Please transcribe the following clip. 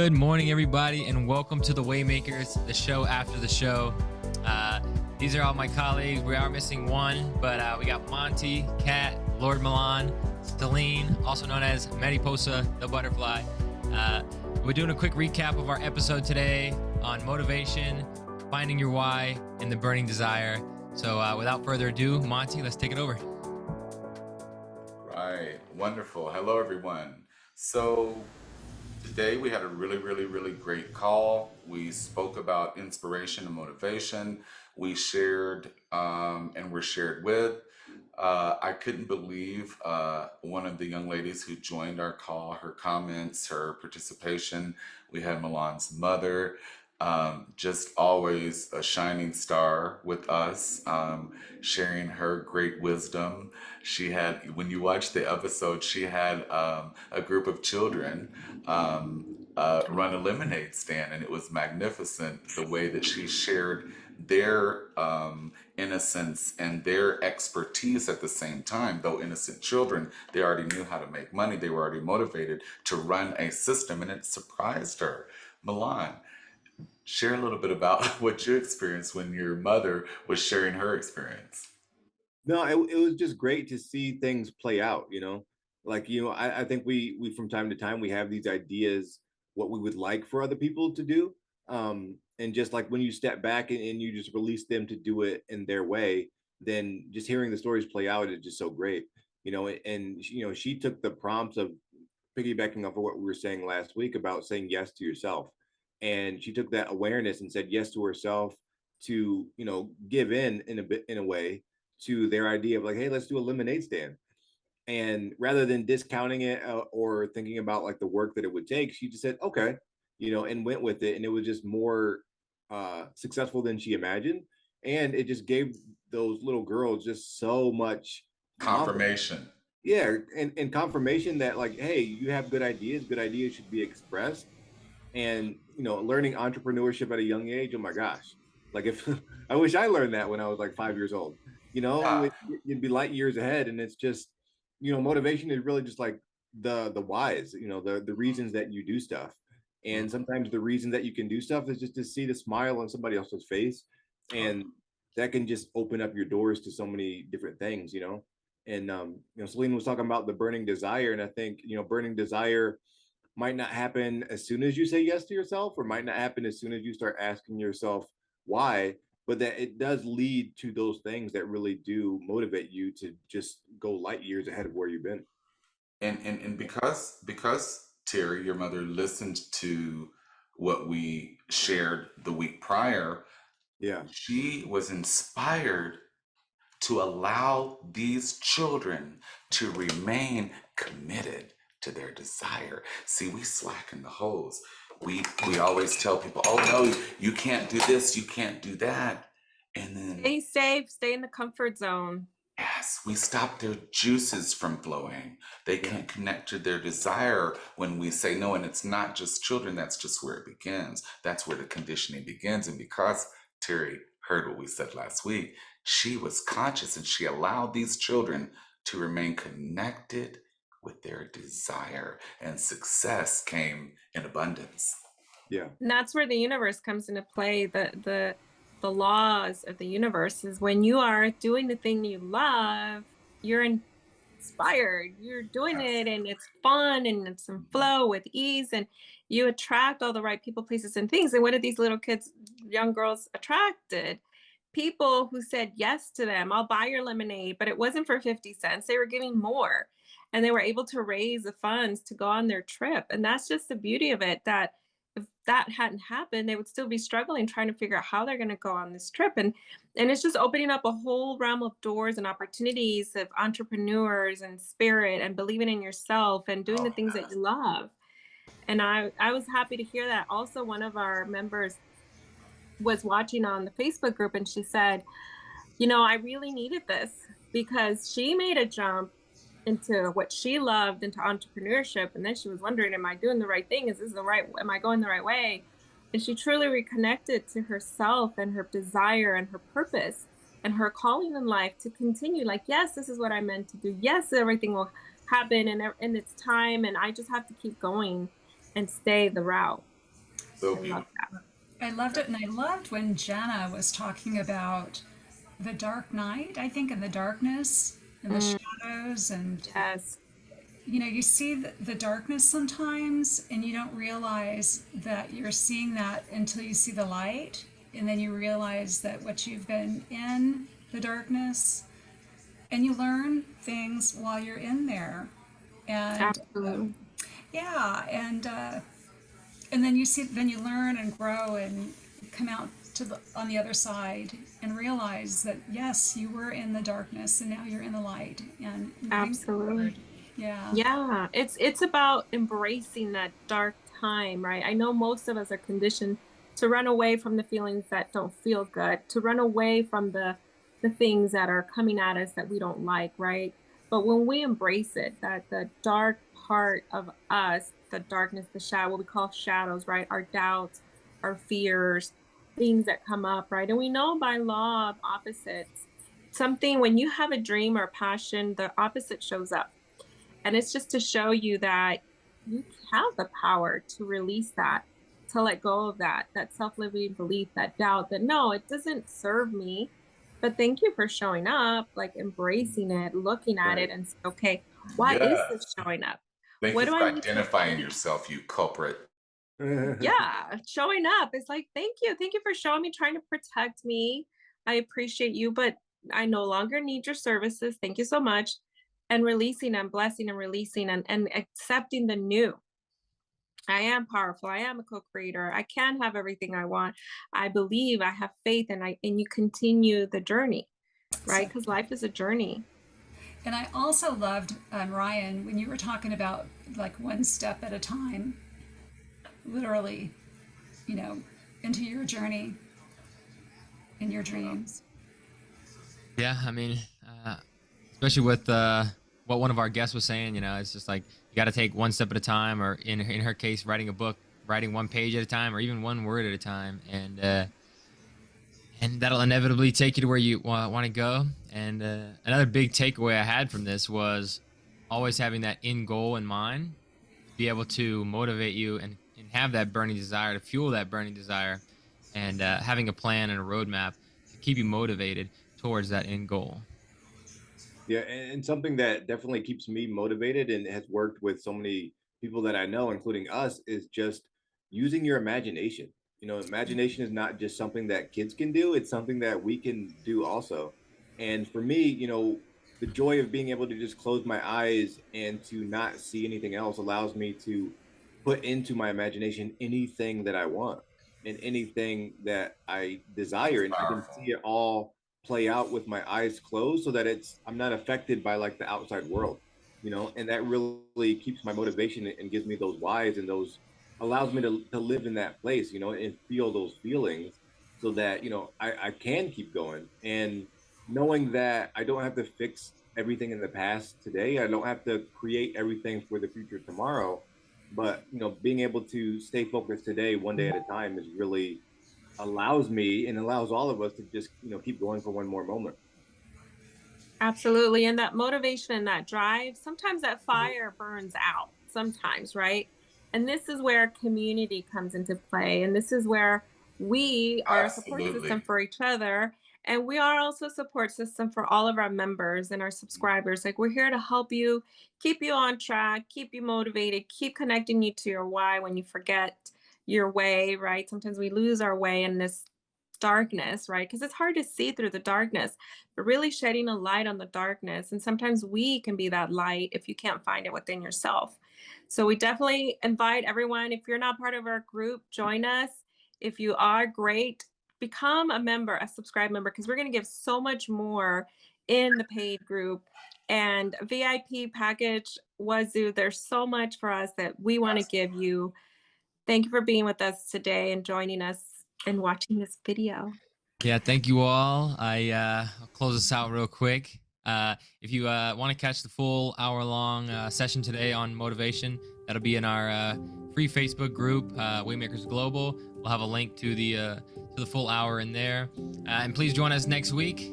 Good morning, everybody, and welcome to The Waymakers, the show after the show. These are all my colleagues. We are missing one, but we got Monty, Kat, Lord Milan, Celine, also known as Mariposa, the butterfly. We're doing a quick recap of our episode today on motivation, finding your why, and the burning desire. So without further ado, Monty, let's take it over. Right. Wonderful. Hello, everyone. So today we had a really great call. We spoke about inspiration and motivation. We shared and were shared with. I couldn't believe one of the young ladies who joined our call, her comments, her participation. We had Milan's mother, just always a shining star with us, sharing her great wisdom. She had, when you watch the episode, she had a group of children run a lemonade stand, and it was magnificent the way that she shared their innocence and their expertise at the same time. Though innocent children, they already knew how to make money, they were already motivated to run a system, and it surprised her. Milan, share a little bit about what you experienced when your mother was sharing her experience. No, it was just great to see things play out, Like, I think we from time to time we have these ideas what we would like for other people to do. And just like when you step back and you just release them to do it in their way, then just hearing the stories play out is just so great. She took the prompts of piggybacking off of what we were saying last week about saying yes to yourself. And she took that awareness and said yes to herself to, give in a bit in a way to their idea of like, hey, let's do a lemonade stand. And rather than discounting it or thinking about like the work that it would take, she just said, okay, and went with it. And it was just more successful than she imagined. And it just gave those little girls just so much confidence. Confirmation. Yeah. And confirmation that like, hey, you have good ideas should be expressed. And, learning entrepreneurship at a young age, oh my gosh. Like if I wish I learned that when I was like 5 years old, Yeah. you'd be light years ahead. And it's just, motivation is really just like the whys, the reasons that you do stuff. And sometimes the reason that you can do stuff is just to see the smile on somebody else's face. And that can just open up your doors to so many different things, And Celine was talking about the burning desire. And I think, burning desire might not happen as soon as you say yes to yourself, or might not happen as soon as you start asking yourself why, but that it does lead to those things that really do motivate you to just go light years ahead of where you've been. And because Terry, your mother, listened to what we shared the week prior, Yeah. she was inspired to allow these children to remain committed to their desire. See, we slacken the hose. We always tell people, oh no, you can't do this, you can't do that. And then Stay safe, stay in the comfort zone. yes, we stop their juices from flowing. They can't connect to their desire when we say no. And it's not just children, that's just where it begins. That's where the conditioning begins. And because Terry heard what we said last week, she was conscious and she allowed these children to remain connected with their desire, and success came in abundance. Yeah. And that's where the universe comes into play. The laws of the universe is when you are doing the thing you love, you're inspired. You're doing it and it's fun and it's in flow with ease, and you attract all the right people, places, and things. And what did these little kids, young girls attracted? People who said yes to them. I'll buy your lemonade, but it wasn't for 50 cents. They were giving more, and they were able to raise the funds to go on their trip. And that's just the beauty of it, that if that hadn't happened, they would still be struggling, trying to figure out how they're going to go on this trip. And it's just opening up a whole realm of doors and opportunities of entrepreneurs and spirit and believing in yourself and doing the Oh, things that you love. And I was happy to hear that. Also, one of our members was watching on the Facebook group, and she said, I really needed this, because she made a jump into what she loved, into entrepreneurship. And then she was wondering, am I doing the right thing? Am I going the right way? And she truly reconnected to herself and her desire and her purpose and her calling in life to continue like, yes, this is what I meant to do. Yes, everything will happen in its time. And I just have to keep going and stay the route. So I love beautiful. I loved it, and I loved when Jenna was talking about the dark night, I think, and the darkness and the that. shadows. And, Yes, you see the darkness sometimes, and you don't realize that you're seeing that until you see the light. And then you realize that what you've been in the darkness, and you learn things while you're in there. And absolutely. yeah, and then then you learn and grow and come out to on the other side and realize that yes, you were in the darkness and now you're in the light and moving Absolutely. forward. Yeah, Yeah, it's about embracing that dark time, right? I know most of us are conditioned to run away from the feelings that don't feel good, to run away from the things that are coming at us that we don't like, right? But when we embrace it, that the dark part of us, the darkness, the shadow, what we call shadows, right? Our doubts, our fears, things that come up, right? And we know by law of opposites, something when you have a dream or a passion, the opposite shows up, and it's just to show you that you have the power to release that, to let go of that self-limiting belief, that doubt that no, it doesn't serve me. But thank you for showing up, like embracing it, looking at it Right. and say, okay, why is Yes. this showing up? Thank What you do for I need to identifying release? yourself, you culprit. Yeah, showing up. It's like, thank you. Thank you for showing me, trying to protect me. I appreciate you, but I no longer need your services. Thank you so much. And releasing and blessing and releasing and accepting the new. I am powerful. I am a co-creator. I can have everything I want. I believe, I have faith, and you continue the journey, right? so Because life is a journey. and I also loved, Ryan, when you were talking about like one step at a time, literally, you know, into your journey in your dreams. Yeah, I mean, uh, especially with what one of our guests was saying, it's just like you got to take one step at a time, or in her case, writing a book, writing one page at a time, or even one word at a time, and that'll inevitably take you to where you want to go. And another big takeaway I had from this was always having that end goal in mind to be able to motivate you and have that burning desire, to fuel that burning desire, and having a plan and a roadmap to keep you motivated towards that end goal. Yeah, and something that definitely keeps me motivated and has worked with so many people that I know, including us, is just using your imagination. Imagination is not just something that kids can do, it's something that we can do also. And for me, the joy of being able to just close my eyes and to not see anything else allows me to put into my imagination anything that I want and anything that I That's desire. And I can see powerful. it all play out with my eyes closed so that I'm not affected by like the outside world, and that really keeps my motivation and gives me those whys and those allows me to live in that place, and feel those feelings so that, I can keep going. And knowing that I don't have to fix everything in the past today, I don't have to create everything for the future tomorrow, but, being able to stay focused today, one day at a time is really allows me and allows all of us to just keep going for one more moment. Absolutely. And that motivation and that drive, sometimes that fire burns out, sometimes, right? And this is where community comes into play. And this is where we are a support system Absolutely. for each other. And we are also a support system for all of our members and our subscribers. Like, we're here to help you, keep you on track, keep you motivated, keep connecting you to your why when you forget your way, right? Sometimes we lose our way in this darkness, right? Because it's hard to see through the darkness, but really shedding a light on the darkness. And sometimes we can be that light if you can't find it within yourself. So we definitely invite everyone. If you're not part of our group, join us. If you are, great. Become a member, a subscribe member, because we're going to give so much more in the paid group and VIP package. Wazoo, there's so much for us that we want to give you. Thank you for being with us today and joining us and watching this video. Yeah, thank you all. I'll close this out real quick. If you want to catch the full hour-long session today on motivation, that'll be in our free Facebook group, Waymakers Global. We'll have a link to the full hour in there. And please join us next week.